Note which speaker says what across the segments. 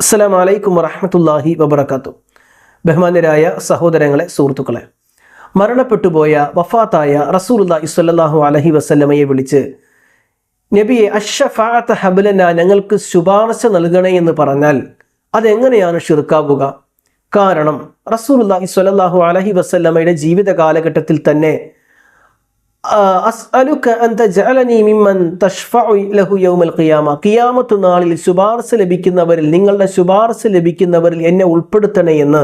Speaker 1: അസ്സലാമു അലൈക്കും വറഹ്മത്തുള്ളാഹി വബറകാതുഹു. ബഹുമാന്യരായ സഹോദരങ്ങളെ, സുഹൃത്തുക്കളെ, മരണപ്പെട്ടുപോയ വഫാത്തായ റസൂലുള്ളാഹി സ്വല്ലല്ലാഹു അലൈഹി വസല്ലമയെ വിളിച്ച് നബിയെ അഷ്ശഫാഅത ഹബ്ലന, ഞങ്ങൾക്ക് ശുപാർശ നൽകണേ എന്ന് പറഞ്ഞാൽ അതെങ്ങനെയാണ് ശിർക്കാവുക? കാരണം റസൂലുള്ളാഹി സ്വല്ലല്ലാഹു അലൈഹി വസല്ലമയുടെ ജീവിത കാലഘട്ടത്തിൽ തന്നെ അസ്അലുക അൻ തജഅലനി മിമ്മൻ തശ്ഫഉ ലഹു യൗമൽ ഖിയാമ, ഖിയാമത്ത് നാളിൽ ശുപാർശ ലഭിക്കുന്നവരിൽ, നിങ്ങളുടെ ശുപാർശ ലഭിക്കുന്നവരിൽ എന്നെ ഉൾപ്പെടുത്തണേ എന്ന്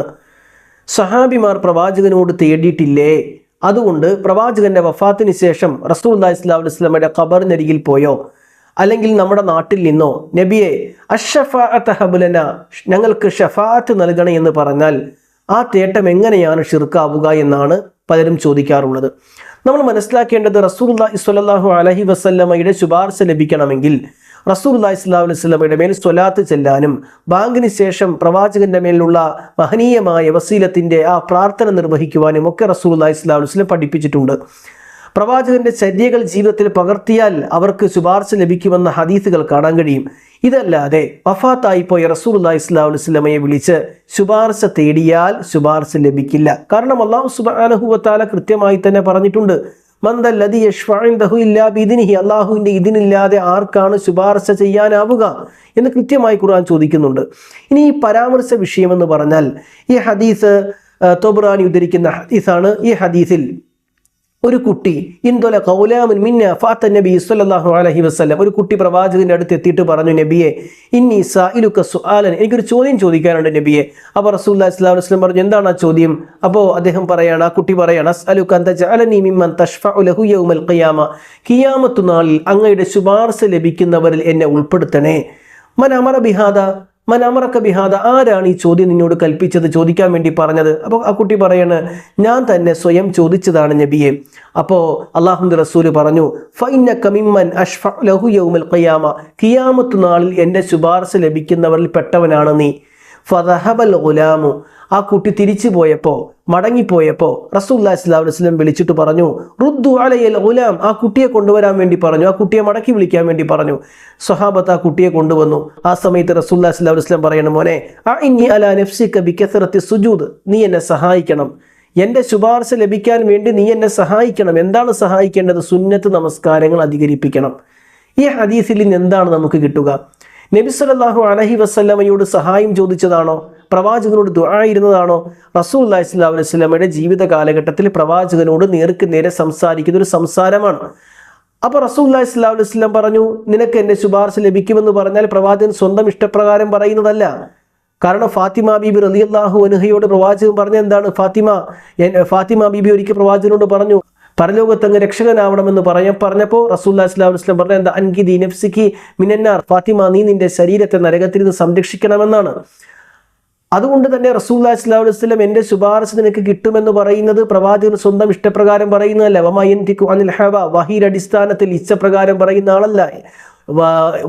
Speaker 1: സഹാബിമാർ പ്രവാചകനോട് തേടിയിട്ടില്ലേ? അതുകൊണ്ട് പ്രവാചകന്റെ വഫാത്തിന് ശേഷം റസൂലുള്ളാഹി സ്വല്ലല്ലാഹു അലൈഹി വസല്ലമയുടെ ഖബറിനരികിൽ പോയോ അല്ലെങ്കിൽ നമ്മുടെ നാട്ടിൽ നിന്നോ നബിയെ അഷ്ശഫാഅത ഹബ്ലന, ഞങ്ങൾക്ക് ഷഫാഅത്ത് നൽകണേ എന്ന് പറഞ്ഞാൽ ആ തേട്ടം എങ്ങനെയാണ് ശിർക്കാവുക എന്നാണ് പലരും ചോദിക്കാറുള്ളത്. നമ്മൾ മനസ്സിലാക്കേണ്ടത്, റസൂലുള്ളാഹി സ്വല്ലല്ലാഹു അലൈഹി വസല്ലമയുടെ ശുപാർശ ലഭിക്കണമെങ്കിൽ റസൂലുള്ളാഹി സ്വല്ലല്ലാഹു അലൈഹി വസല്ലമയുടെ മേൽ സ്വലാത്ത് ചെല്ലാനും ബാങ്കിന് ശേഷം പ്രവാചകന്റെ മേലുള്ള മഹനീയമായ വസീലത്തിന്റെ ആ പ്രാർത്ഥന നിർവഹിക്കുവാനും ഒക്കെ റസൂലുള്ളാഹി സ്വല്ലല്ലാഹു അലൈഹി വസല്ലം പഠിപ്പിച്ചിട്ടുണ്ട്. പ്രവാചകന്റെ ചര്യകൾ ജീവിതത്തിൽ പകർത്തിയാൽ അവർക്ക് ശുപാർശ ലഭിക്കുമെന്ന ഹദീസുകൾ കാണാൻ കഴിയും. ഇതല്ലാതെ വഫാത്തായി പോയ റസൂലുള്ളാഹി സ്വല്ലല്ലാഹു അലൈഹി വസല്ലമയെ വിളിച്ച് ശുപാർശ തേടിയാൽ ശുപാർശ ലഭിക്കില്ല. കാരണം അല്ലാഹു സുബ്ഹാനഹു വ തആല കൃത്യമായി തന്നെ പറഞ്ഞിട്ടുണ്ട്, മന്ദല്ലദി യശ്ഫഉ ഇൻദഹു ഇല്ലാ ബിഇദ്നിഹി, അല്ലാഹുവിന്റെ ഇതിനില്ലാതെ ആർക്കാണ് ശുപാർശ ചെയ്യാനാവുക എന്ന് കൃത്യമായി ഖുർആൻ ചോദിക്കുന്നുണ്ട്. ഇനി ഈ പരാമർശ വിഷയമെന്ന് പറഞ്ഞാൽ ഈ ഹദീസ് തൊബ്രാനി ഉദ്ധരിക്കുന്ന ഹദീസാണ്. ഈ ഹദീസിൽ ഒരു കുട്ടി ഇൻദല ഖൗലാമുൻ മിന്ന ഫഅത നബി സ്വല്ലല്ലാഹു അലൈഹി വസല്ലം, ഒരു കുട്ടി പ്രവാചകന്റെ അടുത്ത് എത്തിയിട്ട് പറഞ്ഞു, നബിയെ ഇന്നി സായിലുക സുആലൻ, എനിക്കൊരു ചോദ്യം ചോദിക്കാനുണ്ട് നബിയെ. അപ്പോൾ റസൂലുള്ളാഹി സ്വല്ലല്ലാഹു അലൈഹി വസല്ലം പറഞ്ഞു, എന്താണ് ആ ചോദ്യം? അപ്പോൾ അദ്ദേഹം പറയാണ്, ആ കുട്ടി പറയാണ്, അസ്അലുക അൻ തജഅലനി മിമ്മൻ തശ്ഫഉ ലഹു യൗമൽ ഖിയാമ, ഖിയാമത്ത് നാളിൽ അങ്ങയുടെ ശുപാർശ ലഭിക്കുന്നവരിൽ എന്നെ ഉൾപ്പെടുത്തണേ. മൻ അമറ ബിഹാദ, മൻ അമറക ബിഹാദ, ആരാണ് ഈ ചോദ്യം നിന്നോട് കൽപ്പിച്ചത്, ചോദിക്കാൻ വേണ്ടി പറഞ്ഞത്? അപ്പോൾ ആ കുട്ടി പറയാണ്, ഞാൻ തന്നെ സ്വയം ചോദിച്ചതാണ് നബിയെ. അപ്പോൾ അല്ലാഹുവിന്റെ റസൂല് പറഞ്ഞു, ഫഇന്നക മിമ്മൻ അശ്ഫഉ ലഹു യൗമൽ ഖിയാമ, ഖിയാമത്ത് നാളിൽ എൻ്റെ ശുപാർശ ലഭിക്കുന്നവരിൽ പെട്ടവനാണ് നീ. ഫദഹബൽ ഗുലാമു, ആ കുട്ടി തിരിച്ചു പോയപ്പോൾ, മടങ്ങിപ്പോയപ്പോൾ റസൂലുള്ളാഹി സ്വല്ലല്ലാഹു അലൈഹി വസല്ലം വിളിച്ചിട്ട് പറഞ്ഞു, റുദ്ദു അലയ്യൽ ഗുലാം, ആ കുട്ടിയെ കൊണ്ടുവരാൻ വേണ്ടി പറഞ്ഞു, ആ കുട്ടിയെ മടക്കി വിളിക്കാൻ വേണ്ടി പറഞ്ഞു. സ്വഹാബത്ത് ആ കുട്ടിയെ കൊണ്ടുവന്നു. ആ സമയത്ത് റസൂലുള്ളാഹി സ്വല്ലല്ലാഹു അലൈഹി വസല്ലം പറയണം, മോനെ അഇന്നി അലാ നഫ്സിക ബികസറത്തി സുജൂദ്, നീ എന്നെ സഹായിക്കണം, എൻ്റെ ശുപാർശ ലഭിക്കാൻ വേണ്ടി നീ എന്നെ സഹായിക്കണം. എന്താണ് സഹായിക്കേണ്ടത്? സുന്നത്ത് നമസ്കാരങ്ങൾ അധികരിപ്പിക്കണം. ഈ ഹദീസിൽ നിന്ന് എന്താണ് നമുക്ക് കിട്ടുക? നബി സല്ലല്ലാഹു അലൈഹി വസല്ലമയോട് സഹായം ചോദിച്ചതാണോ? പ്രവാചകനോട് ദുആ ഇരുന്നതാണോ? റസൂലുള്ളാഹി സ്വല്ലല്ലാഹു അലൈഹി വസല്ലമയുടെ ജീവിത കാലഘട്ടത്തിൽ പ്രവാചകനോട് നേർക്ക് നേരെ സംസാരിക്കുന്ന ഒരു സംസാരമാണ്. അപ്പോൾ റസൂലുള്ളാഹി സ്വല്ലല്ലാഹു അലൈഹി വസല്ലം പറഞ്ഞു, നിനക്ക് എൻ്റെ ശുപാർശ ലഭിക്കുമെന്ന് പറഞ്ഞാൽ പ്രവാചകൻ സ്വന്തം ഇഷ്ടപ്രകാരം പറയുന്നതല്ല. കാരണം ഫാത്തിമ ബീബി റളിയല്ലാഹു അൻഹയോട് പ്രവാചകൻ പറഞ്ഞ എന്താണ്? ഫാത്തിമ ബീബി ഒരിക്കൽ പ്രവാചകനോട് പറഞ്ഞു, പരലോകത്തങ്ങ് രക്ഷകനാവണമെന്ന് പറഞ്ഞപ്പോൾ റസൂലുള്ളാഹി സ്വല്ലല്ലാഹു അലൈഹി വസല്ലം പറഞ്ഞ എന്താ? അൻകിദി നഫ്സികി മിനന്നാർ, ഫാത്തിമ നീ നിന്റെ ശരീരത്തെ നരകത്തിൽ നിന്ന് സംരക്ഷിക്കണമെന്നാണ്. അതുകൊണ്ട് തന്നെ റസൂലുള്ളാഹി സ്വല്ലല്ലാഹു അലൈഹി വസല്ലം എൻ്റെ ശുപാർശ നിനക്ക് കിട്ടുമെന്ന് പറയുന്നത് പ്രവാചകൻ സ്വന്തം ഇഷ്ടപ്രകാരം പറയുന്നതല്ല. വമാ യൻതിഖു അനിൽ ഹവ, വഹിയുടെ അടിസ്ഥാനത്തിൽ ഇച്ഛപ്രകാരം പറയുന്ന ആളല്ല.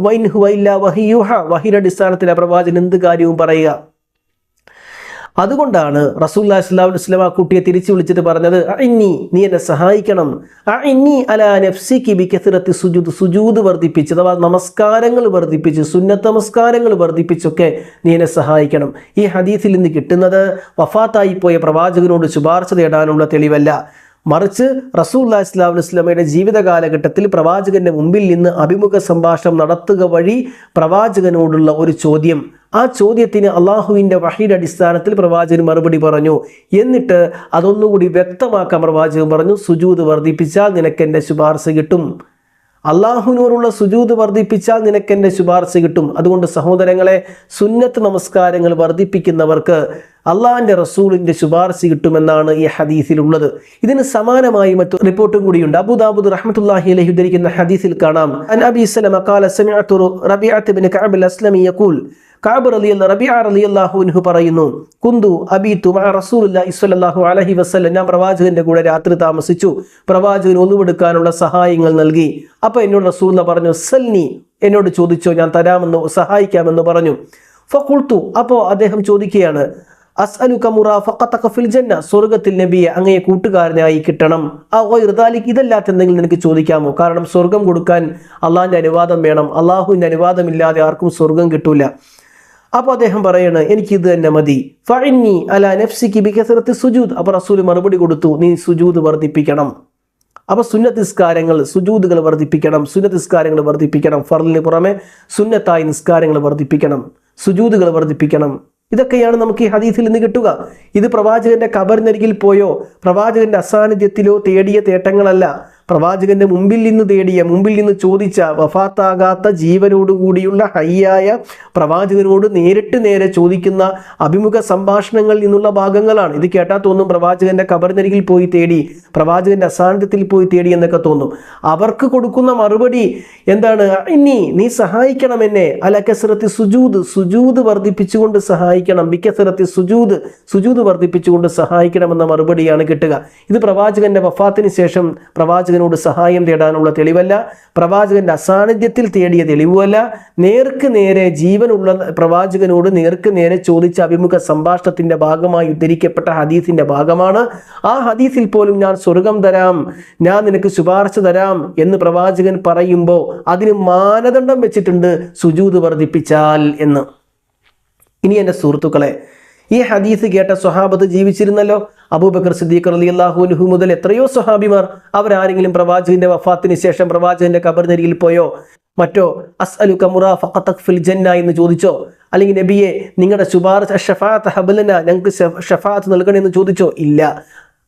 Speaker 1: വൈൻ ഹുവ ഇല്ലാ വഹിയുഹ, വഹിയുടെ അടിസ്ഥാനത്തിൽ ആ പ്രവാചകൻ എന്ത് കാര്യവും പറയുക. അതുകൊണ്ടാണ് റസൂലുള്ളാഹി സ്വല്ലല്ലാഹു അലൈഹി വസല്ലം ആ കുട്ടിയെ തിരിച്ചു വിളിച്ചിട്ട് പറഞ്ഞത്, അഇന്നി, നീ എന്നെ സഹായിക്കണം, അഇന്നി അലാ നഫ്സികി ബികസറത്തി സുജൂദ്, സുജൂദ് വർദ്ധിപ്പിച്ച്, അഥവാ നമസ്കാരങ്ങൾ വർദ്ധിപ്പിച്ച്, സുന്നത്ത് നമസ്കാരങ്ങൾ വർദ്ധിപ്പിച്ചൊക്കെ നീ എന്നെ സഹായിക്കണം. ഈ ഹദീസിൽ നിന്ന് കിട്ടുന്നത് വഫാത്തായി പോയ പ്രവാചകനോട് ശുപാർശ തേടാനുള്ള തെളിവല്ല, മറിച്ച് റസൂലുള്ളാഹി സ്വല്ലല്ലാഹു അലൈഹി വസല്ലമയുടെ ജീവിത കാലഘട്ടത്തിൽ പ്രവാചകന്റെ മുമ്പിൽ നിന്ന് അഭിമുഖ സംഭാഷണം നടത്തുക വഴി പ്രവാചകനോടുള്ള ഒരു ചോദ്യം, ആ ചോദ്യത്തിന് അള്ളാഹുവിൻ്റെ വഹിയുടെ അടിസ്ഥാനത്തിൽ പ്രവാചകൻ മറുപടി പറഞ്ഞു. എന്നിട്ട് അതൊന്നുകൂടി വ്യക്തമാക്കാൻ പ്രവാചകൻ പറഞ്ഞു, സുജൂദ് വർദ്ധിപ്പിച്ചാൽ നിനക്ക് എൻ്റെ ശുപാർശ കിട്ടും, അള്ളാഹുവിനോടുള്ള സുജൂദ് വർദ്ധിപ്പിച്ചാൽ നിനക്ക് എൻ്റെ ശുപാർശ കിട്ടും. അതുകൊണ്ട് സഹോദരങ്ങളെ, സുന്നത്ത് നമസ്കാരങ്ങൾ വർദ്ധിപ്പിക്കുന്നവർക്ക് അള്ളാഹിൻ്റെ റസൂലിൻ്റെ ശുപാർശ കിട്ടുമെന്നാണ് ഈ ഹദീസിലുള്ളത്. ഇതിന് സമാനമായി മറ്റു റിപ്പോർട്ടും കൂടിയുണ്ട്. അബൂ ദാവൂദ് റഹ്മത്തുള്ളാഹി അലൈഹി ഉദ്ധരിക്കുന്ന ഹദീസിൽ കാണാം, അൻ അബീ സലമ ഖാല സമിഅതു റബീഅത്ത് ഇബ്നു കഅബ് അൽ-അസ്ലമി യഖൂൽ, കഅബ് റളിയല്ലാഹു അൻഹു പറയുന്നു, കുന്തു അബീതു മഅ റസൂലുള്ളാഹി സ്വല്ലല്ലാഹു അലൈഹി വസല്ലം, ഞാൻ പ്രവാചകന്റെ കൂടെ രാത്രി താമസിച്ചു, പ്രവാചകൻ ഒന്നുമെടുക്കാനുള്ള സഹായങ്ങൾ നൽകി. അപ്പോൾ എന്നോട് റസൂലുള്ളാഹി പറഞ്ഞു, സൽനി, എന്നോട് ചോദിച്ചോ, ഞാൻ തരാമെന്ന്, സഹായിക്കാമെന്ന് പറഞ്ഞു. ഫഖുൽതു, അപ്പോൾ അദ്ദേഹം ചോദിക്കുകയാണ്, അസ്അലുക മുറാഫഖതക ഫിൽ ജന്ന, സ്വർഗ്ഗത്തിൽ നബിയെ അങ്ങയെ കൂട്ടുകാരനായി കിട്ടണം. ആ ഗൈറ ദാലിക്, ഇതല്ലാത്ത എന്തെങ്കിലും നിനക്ക് ചോദിക്കാമോ? കാരണം സ്വർഗം കൊടുക്കാൻ അള്ളാഹിന്റെ അനുവാദം വേണം. അള്ളാഹുവിന്റെ അനുവാദമില്ലാതെ ആർക്കും സ്വർഗം കിട്ടൂല. അപ്പോൾ അദ്ദേഹം പറയണ എനിക്കിത് തന്നെ മതി. ഫഇന്നി അലാ നഫ്സികി ബികസറത്തി സുജൂദ്. അപ്പോൾ റസൂൽ മറുപടി കൊടുത്തു, നീ സുജൂദ് വർദ്ധിപ്പിക്കണം. അപ്പോൾ സുന്നത്ത് നിസ്കാരങ്ങൾ, സുജൂദുകൾ വർദ്ധിപ്പിക്കണം, സുന്നത്ത് നിസ്കാരങ്ങൾ വർദ്ധിപ്പിക്കണം. ഫർളിന് പുറമെ സുന്നത്തായ നിസ്കാരങ്ങൾ വർദ്ധിപ്പിക്കണം, സുജൂദുകൾ വർദ്ധിപ്പിക്കണം. ഇതൊക്കെയാണ് നമുക്ക് ഈ ഹദീസിൽ നിന്ന് കിട്ടുക. ഇത് പ്രവാചകന്റെ ഖബറിനരികിൽ പോയോ പ്രവാചകന്റെ അസാന്നിധ്യത്തിലോ തേടിയ തേട്ടങ്ങളല്ല. പ്രവാചകന്റെ മുമ്പിൽ നിന്ന് തേടിയ, മുമ്പിൽ നിന്ന് ചോദിച്ച, വഫാത്താകാത്ത ജീവനോടുകൂടിയുള്ള ഹയ്യായ പ്രവാചകനോട് നേരെ ചോദിക്കുന്ന അഭിമുഖ സംഭാഷണങ്ങളിൽ നിന്നുള്ള ഭാഗങ്ങളാണ്. ഇത് കേട്ടാൽ തോന്നും പ്രവാചകന്റെ ഖബറിനരികിൽ പോയി തേടി, പ്രവാചകന്റെ അസാന്നിധ്യത്തിൽ പോയി തേടി എന്നൊക്കെ തോന്നും. അവർക്ക് കൊടുക്കുന്ന മറുപടി എന്താണ്? നീ സഹായിക്കണം എന്നെ, അല കസറത്തി സുജൂദ്, സുജൂദ് വർദ്ധിപ്പിച്ചുകൊണ്ട് സഹായിക്കണം, ബിക്കസറത്തി സുജൂദ് വർദ്ധിപ്പിച്ചുകൊണ്ട് സഹായിക്കണമെന്ന മറുപടിയാണ് കിട്ടുക. ഇത് പ്രവാചകന്റെ വഫാത്തിന് ശേഷം പ്രവാചകനോട് സഹായം തേടാനുള്ള തെളിവല്ല, പ്രവാചകന്റെ അസാന്നിധ്യത്തിൽ തേടിയ തെളിവുമല്ല. നേർക്ക് നേരെ ജീവനുള്ള പ്രവാചകനോട് നേർക്ക് നേരെ ചോദിച്ച അഭിമുഖ സംഭാഷണത്തിന്റെ ഭാഗമായി ഉദ്ധരിക്കപ്പെട്ട ഹദീസിന്റെ ഭാഗമാണ്. ആ ഹദീസിൽ പോലും ഞാൻ സ്വർഗം തരാം, ഞാൻ നിനക്ക് ശുപാർശ തരാം എന്ന് പ്രവാചകൻ പറയുമ്പോൾ അതിന് മാനദണ്ഡം വെച്ചിട്ടുണ്ട്, സുജൂദ് വർദ്ധിപ്പിച്ചാൽ എന്ന്. ഇനി എൻ്റെ സുഹൃത്തുക്കളെ, ഈ ഹദീസ് കേട്ട സ്വഹാബത്ത് ജീവിച്ചിരുന്നല്ലോ. അബൂബക്കർ സിദ്ദീഖ് റളിയല്ലാഹു അൻഹു മുതൽ എത്രയോ സ്വഹാബിമാർ, അവരാരെങ്കിലും പ്രവാചകന്റെ വഫാത്തിന് ശേഷം പ്രവാചകന്റെ ഖബറിനരികിൽ പോയോ മറ്റോ അസ്അലുക മുറാഫഖതക ഫിൽ ജന്ന എന്ന് ചോദിച്ചോ? അല്ലെങ്കിൽ നബിയെ നിങ്ങളുടെ ശുപാർശ ഷഫാഅത്ത് ഹബ്ലന, ഞങ്ങൾക്ക് ഷഫാഅത്ത് നൽകണമെന്ന് ചോദിച്ചോ? ഇല്ല.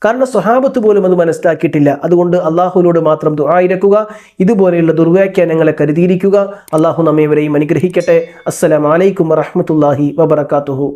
Speaker 1: കാരണം സ്വഹാബത്ത് പോലും അത് മനസ്സിലാക്കിയിട്ടില്ല. അതുകൊണ്ട് അള്ളാഹുവിനോട് മാത്രം ദുആ ഇരക്കുക, ഇതുപോലെയുള്ള ദുർവ്യാഖ്യാനങ്ങളെ കരുതിയിരിക്കുക. അള്ളാഹു നമ്മേവരെയും അനുഗ്രഹിക്കട്ടെ. അസ്സലാമു അലൈക്കും വറഹ്മത്തുള്ളാഹി വബറകാതുഹു.